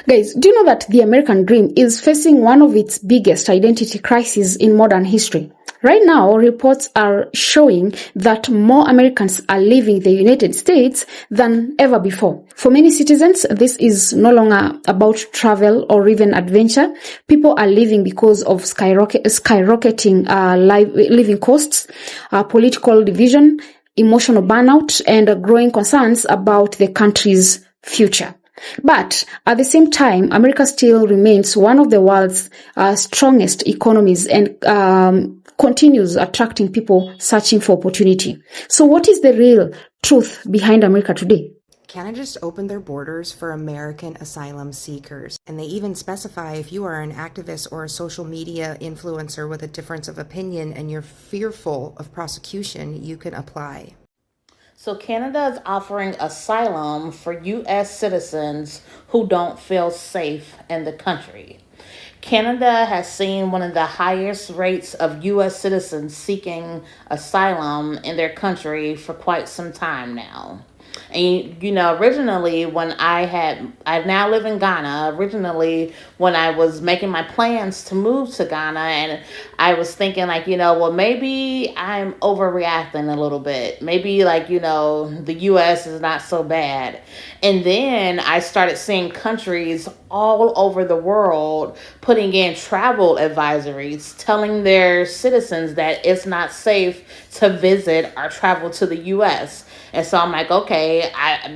Guys, do you know that the American dream is facing one of its biggest identity crises in modern history? Right now, reports are showing that more Americans are leaving the United States than ever before. For many citizens, this is no longer about travel or even adventure. People are leaving because of skyrocketing living costs, political division, emotional burnout, and growing concerns about the country's future. But at the same time, America still remains one of the world's strongest economies and continues attracting people searching for opportunity. So what is the real truth behind America today? Canada just opened their borders for American asylum seekers, and they even specify if you are an activist or a social media influencer with a difference of opinion and you're fearful of prosecution, you can apply. So Canada is offering asylum for U.S. citizens who don't feel safe in the country. Canada has seen one of the highest rates of U.S. citizens seeking asylum in their country for quite some time now. And, originally when I now live in Ghana, originally when I was making my plans to move to Ghana, and I was thinking well, maybe I'm overreacting a little bit. Maybe the U.S. is not so bad. And then I started seeing countries all over the world putting in travel advisories, telling their citizens that it's not safe to visit or travel to the U.S. And so I'm like, okay,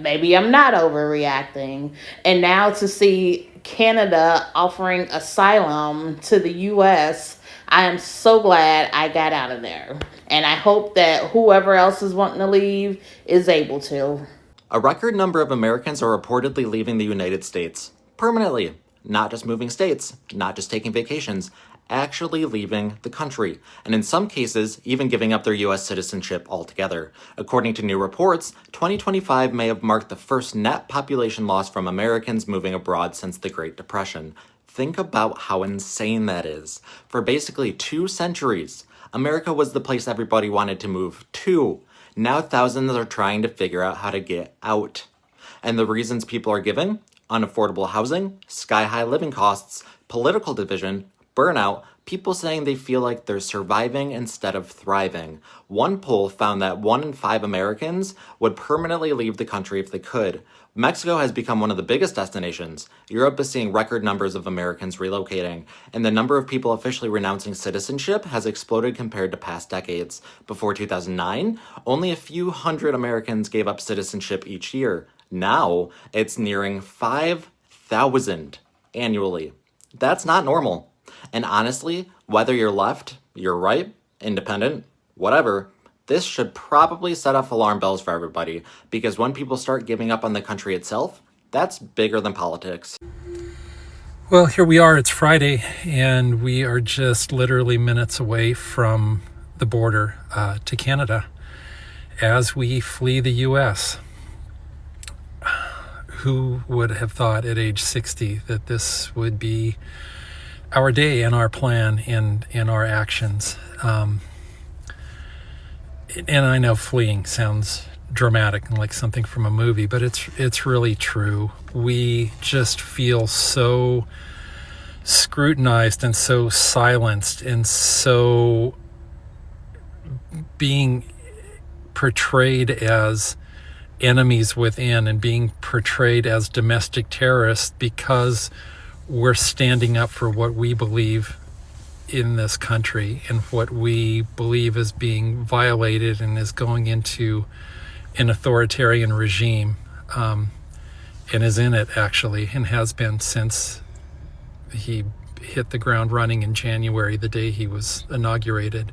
maybe I'm not overreacting. And now to see Canada offering asylum to the U.S., I am so glad I got out of there. And I hope that whoever else is wanting to leave is able to. A record number of Americans are reportedly leaving the United States permanently, not just moving states, not just taking vacations, actually leaving the country, and in some cases, even giving up their U.S. citizenship altogether. According to new reports, 2025 may have marked the first net population loss from Americans moving abroad since the Great Depression. Think about how insane that is. For basically 2 centuries, America was the place everybody wanted to move to. Now thousands are trying to figure out how to get out. And the reasons people are giving? Unaffordable housing, sky-high living costs, political division, burnout, people saying they feel like they're surviving instead of thriving. One poll found that 1 in 5 Americans would permanently leave the country if they could. Mexico has become one of the biggest destinations. Europe is seeing record numbers of Americans relocating, and the number of people officially renouncing citizenship has exploded compared to past decades. Before 2009, only a few hundred Americans gave up citizenship each year. Now, it's nearing 5,000 annually. That's not normal. And honestly, whether you're left, you're right, independent, whatever, this should probably set off alarm bells for everybody, because when people start giving up on the country itself, that's bigger than politics. Well, here we are, it's Friday, and we are just literally minutes away from the border to Canada as we flee the U.S. Who would have thought at age 60 that this would be our day and our plan and our actions? And I know fleeing sounds dramatic and like something from a movie, but it's really true. We just feel so scrutinized and so silenced and so being portrayed as enemies within and being portrayed as domestic terrorists because we're standing up for what we believe in this country and what we believe is being violated and is going into an authoritarian regime, and is in it actually, and has been since he hit the ground running in January, the day he was inaugurated.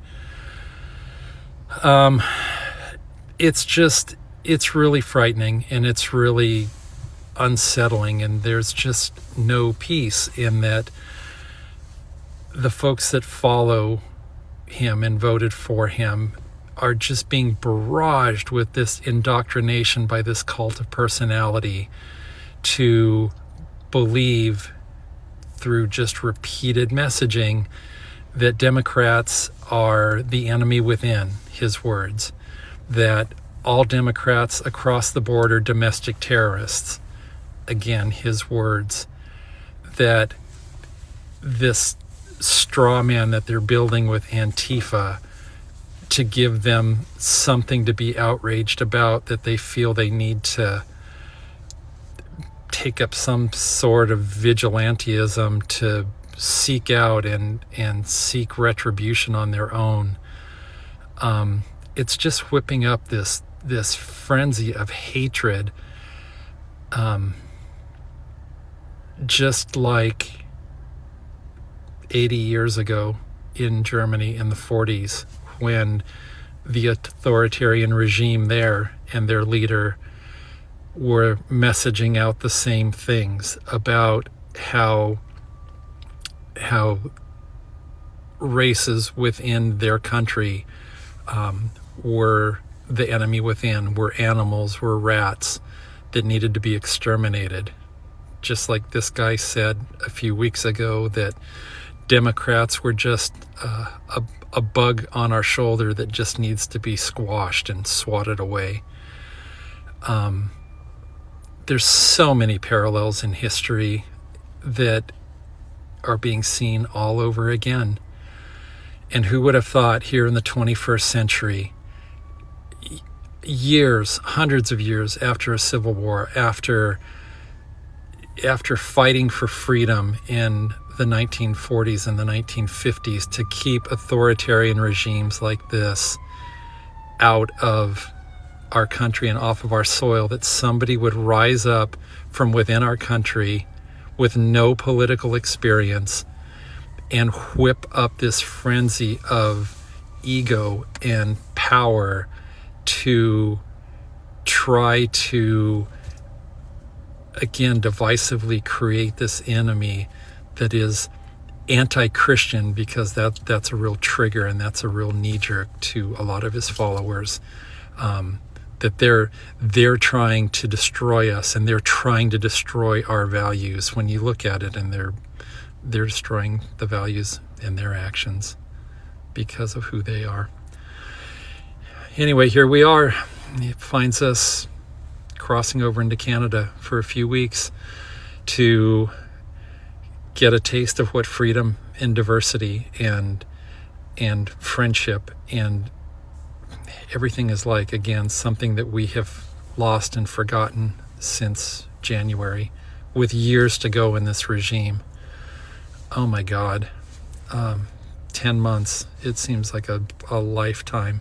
It's really frightening, and it's really unsettling, and there's just no peace in that the folks that follow him and voted for him are just being barraged with this indoctrination by this cult of personality to believe through just repeated messaging that Democrats are the enemy within, his words, that all Democrats across the board are domestic terrorists, again, his words, that this straw man that they're building with Antifa to give them something to be outraged about, that they feel they need to take up some sort of vigilantism to seek out and seek retribution on their own. It's just whipping up this frenzy of hatred, just like 80 years ago in Germany in the 40s, when the authoritarian regime there and their leader were messaging out the same things about how races within their country were the enemy within, were animals, were rats that needed to be exterminated. Just like this guy said a few weeks ago that Democrats were just a bug on our shoulder that just needs to be squashed and swatted away. There's so many parallels in history that are being seen all over again. And who would have thought here in the 21st century, years, hundreds of years after a civil war, after fighting for freedom in the 1940s and the 1950s to keep authoritarian regimes like this out of our country and off of our soil, that somebody would rise up from within our country with no political experience and whip up this frenzy of ego and power to try to, again, divisively create this enemy that is anti-Christian, because that's a real trigger and that's a real knee-jerk to a lot of his followers, that they're trying to destroy us and they're trying to destroy our values. When you look at it, and they're destroying the values in their actions because of who they are. Anyway, here we are. It finds us crossing over into Canada for a few weeks to get a taste of what freedom and diversity and friendship and everything is like. Again, something that we have lost and forgotten since January, with years to go in this regime. Oh my God. 10 months. It seems like a lifetime.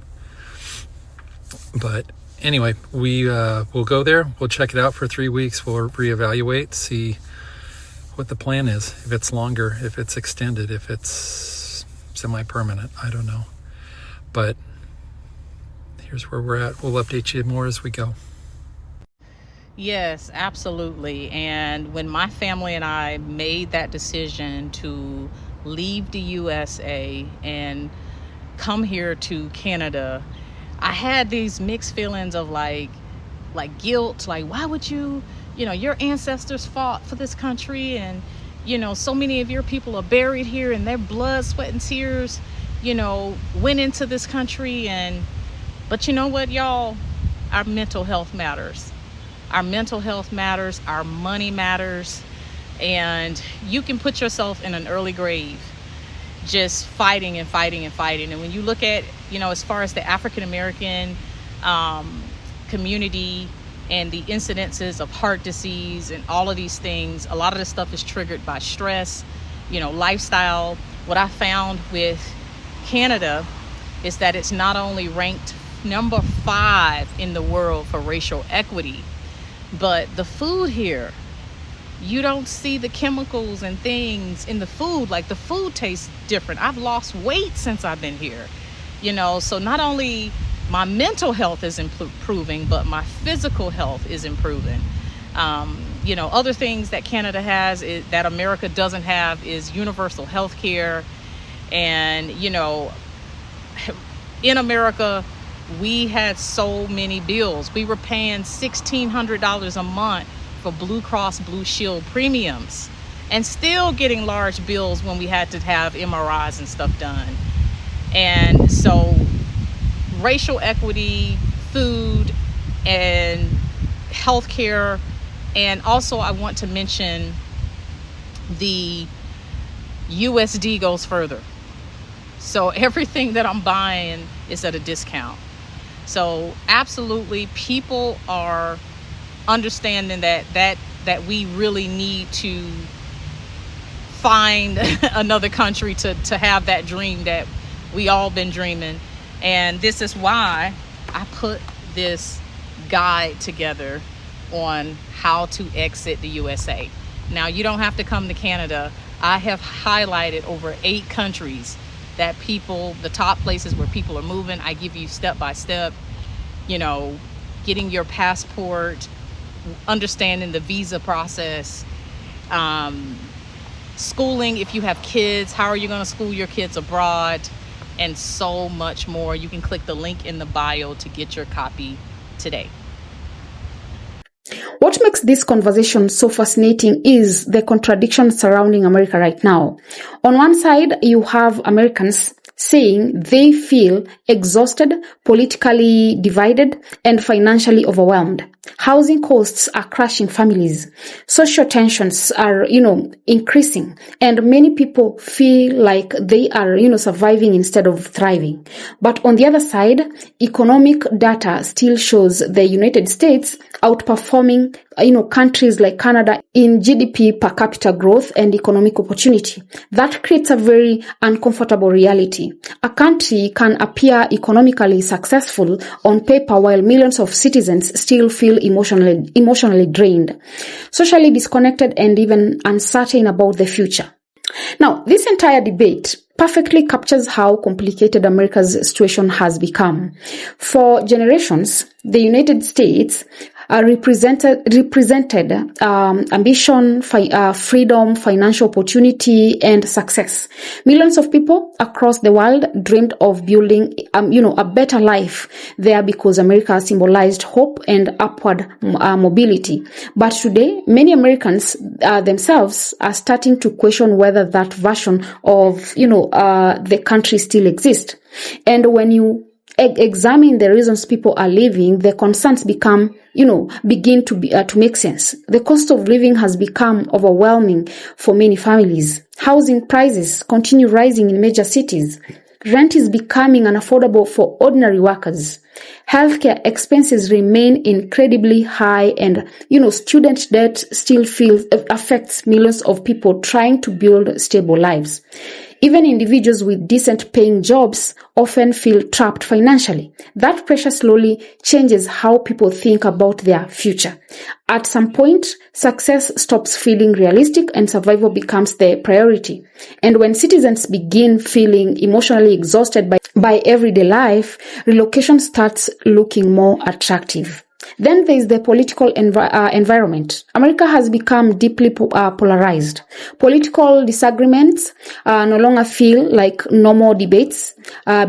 But anyway, we'll go there. We'll check it out for 3 weeks. We'll reevaluate, see what the plan is. If it's longer, if it's extended, if it's semi-permanent, I don't know. But here's where we're at. We'll update you more as we go. Yes, absolutely. And when my family and I made that decision to leave the USA and come here to Canada, I had these mixed feelings of like guilt, like, why would you know, your ancestors fought for this country, and, you know, so many of your people are buried here and their blood, sweat, and tears, you know, went into this country. But you know what, y'all? Our mental health matters. Our mental health matters. Our money matters. And you can put yourself in an early grave just fighting and fighting and fighting. And when you look at, you know, as far as the African American community and the incidences of heart disease and all of these things, a lot of this stuff is triggered by stress, you know, lifestyle. What I found with Canada is that it's not only ranked number 5 in the world for racial equity, but the food here, you don't see the chemicals and things in the food. Like, the food tastes different. I've lost weight since I've been here, you know. So not only my mental health is improving, but my physical health is improving. You know, other things that Canada has that America doesn't have is universal health care. And, you know, in America, we had so many bills. We were paying $1,600 a month for Blue Cross Blue Shield premiums, and still getting large bills when we had to have MRIs and stuff done. And so racial equity, food, and healthcare. And also I want to mention the USD goes further. So everything that I'm buying is at a discount. So absolutely, people are understanding that we really need to find another country to have that dream that we all been dreaming. And this is why I put this guide together on how to exit the USA. Now, you don't have to come to Canada. I have highlighted over 8 countries that the top places where people are moving. I give you step by step, getting your passport, understanding the visa process, schooling if you have kids, how are you going to school your kids abroad, and so much more. You can click the link in the bio to get your copy today. What makes this conversation so fascinating is the contradiction surrounding America right now. On one side, you have Americans saying they feel exhausted, politically divided, and financially overwhelmed. Housing costs are crushing families. Social tensions are, increasing. And many people feel like they are, surviving instead of thriving. But on the other side, economic data still shows the United States outperforming, countries like Canada in GDP per capita growth and economic opportunity. That creates a very uncomfortable reality. A country can appear economically successful on paper while millions of citizens still feel emotionally drained, socially disconnected, and even uncertain about the future. Now, this entire debate perfectly captures how complicated America's situation has become. For generations, the United States represented ambition, freedom, financial opportunity, and success. Millions of people across the world dreamed of building, a better life there because America symbolized hope and upward mobility. But today, many Americans themselves are starting to question whether that version of, the country still exists. And when you examine the reasons people are leaving, the concerns begin to make sense. The cost of living has become overwhelming for many families. Housing prices continue rising in major cities. Rent is becoming unaffordable for ordinary workers. Healthcare expenses remain incredibly high, and student debt still affects millions of people trying to build stable lives. Even individuals with decent paying jobs often feel trapped financially. That pressure slowly changes how people think about their future. At some point, success stops feeling realistic and survival becomes the priority. And when citizens begin feeling emotionally exhausted by everyday life, relocation starts looking more attractive. Then there is the political environment. America has become deeply polarized. Political disagreements no longer feel like normal debates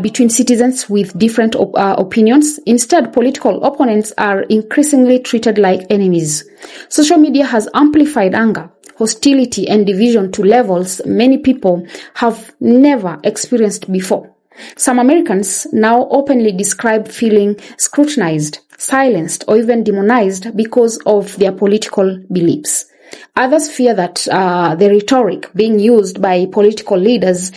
between citizens with different opinions. Instead, political opponents are increasingly treated like enemies. Social media has amplified anger, hostility, and division to levels many people have never experienced before. Some Americans now openly describe feeling scrutinized, silenced, or even demonized because of their political beliefs. Others fear that the rhetoric being used by political leaders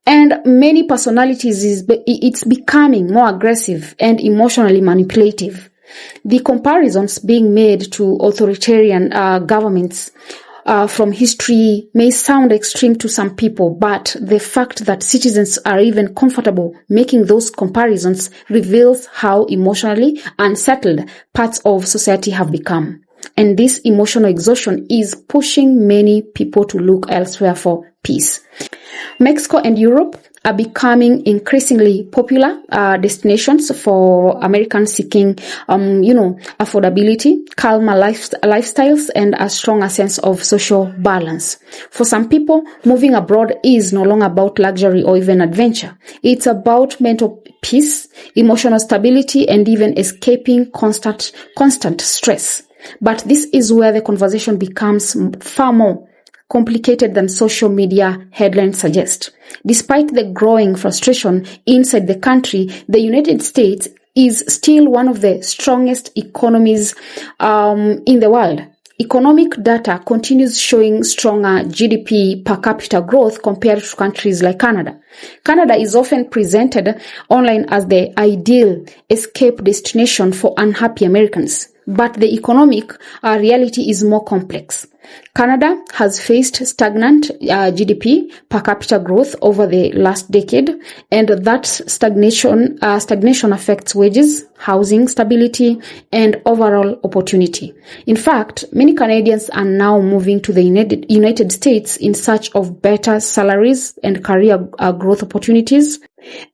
and many personalities it's becoming more aggressive and emotionally manipulative. The comparisons being made to authoritarian governments from history may sound extreme to some people, but the fact that citizens are even comfortable making those comparisons reveals how emotionally unsettled parts of society have become. And this emotional exhaustion is pushing many people to look elsewhere for peace. Mexico and Europe are becoming increasingly popular destinations for Americans seeking, affordability, calmer lifestyles, and a stronger sense of social balance. For some people, moving abroad is no longer about luxury or even adventure. It's about mental peace, emotional stability, and even escaping constant stress. But this is where the conversation becomes far more complicated than social media headlines suggest. Despite the growing frustration inside the country, the United States is still one of the strongest economies in the world. economic data continues showing stronger GDP per capita growth compared to countries like Canada. Canada is often presented online as the ideal escape destination for unhappy Americans, but the economic reality is more complex. Canada has faced stagnant GDP per capita growth over the last decade, and that stagnation affects wages, housing stability, and overall opportunity. In fact, many Canadians are now moving to the United States in search of better salaries and career growth opportunities,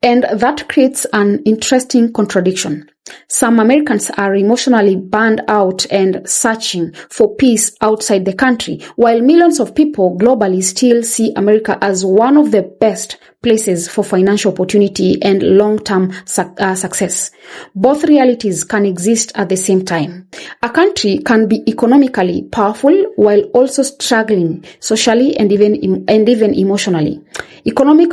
and that creates an interesting contradiction. Some Americans are emotionally burned out and searching for peace outside the country, while millions of people globally still see America as one of the best places for financial opportunity and long-term success. Both realities can exist at the same time. A country can be economically powerful while also struggling socially and even emotionally. Economic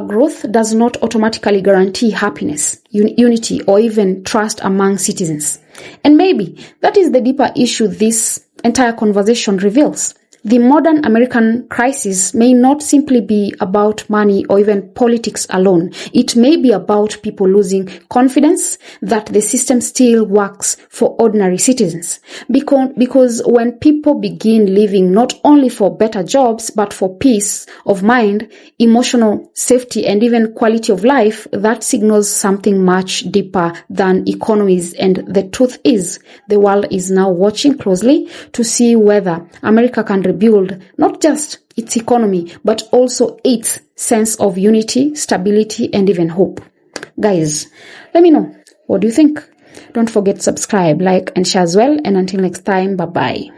growth does not automatically guarantee happiness, unity, or even trust among citizens. And maybe that is the deeper issue this entire conversation reveals. The modern American crisis may not simply be about money or even politics alone. It may be about people losing confidence that the system still works for ordinary citizens. Because when people begin living not only for better jobs, but for peace of mind, emotional safety, and even quality of life, that signals something much deeper than economies. And the truth is, the world is now watching closely to see whether America can rebuild not just its economy, but also its sense of unity, stability, and even hope. Guys, let me know. What do you think? Don't forget to subscribe, like, and share as well. And until next time, bye-bye.